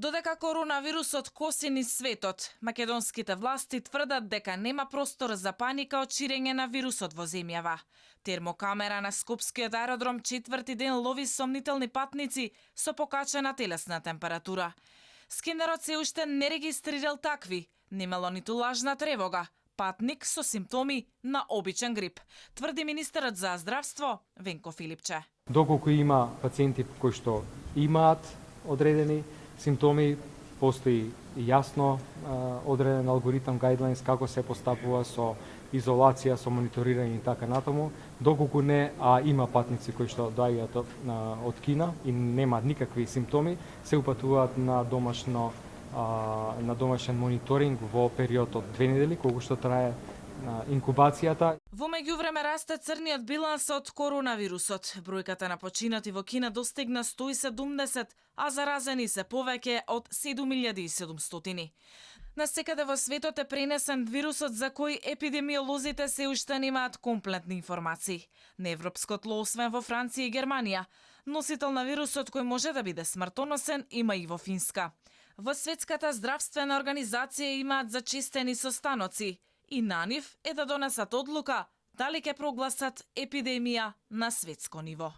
Додека коронавирусот коси низ светот, македонските власти тврдат дека нема простор за паника од ширење на вирусот во земјава. Термокамера на Скопскиот аеродром четврти ден лови сомнителни патници со покачена телесна температура. Скенерот се уште не регистрирал такви, немало ниту лажна тревога, патник со симптоми на обичен грип, тврди министерот за здравство Венко Филипче. Доколку има пациенти кои што имаат одредени симптоми, постои јасно одреден алгоритам, гайдлайнс како се постапува со изолација, со мониторирање и така натаму. Доколку не, има патници кои што доаѓаат од Кина и немаат никакви симптоми, се упатуваат на домашен мониторинг во период од 2 недели, колку што трае инкубацијата. Во меѓувреме расте црниот биланс од коронавирусот. Бројката на починати во Кина достигна 170, а заразени се повеќе од 7700. Насекаде во светот е пренесен вирусот за кој епидемиолозите се уште немаат комплетни информации. На европско тло, освен во Франција и Германија, носител на вирусот кој може да биде смртоносен има и во Финска. Во Светската здравствена организација имаат зачистени состаноци и на нив е да донесат одлука дали ќе прогласат епидемија на светско ниво.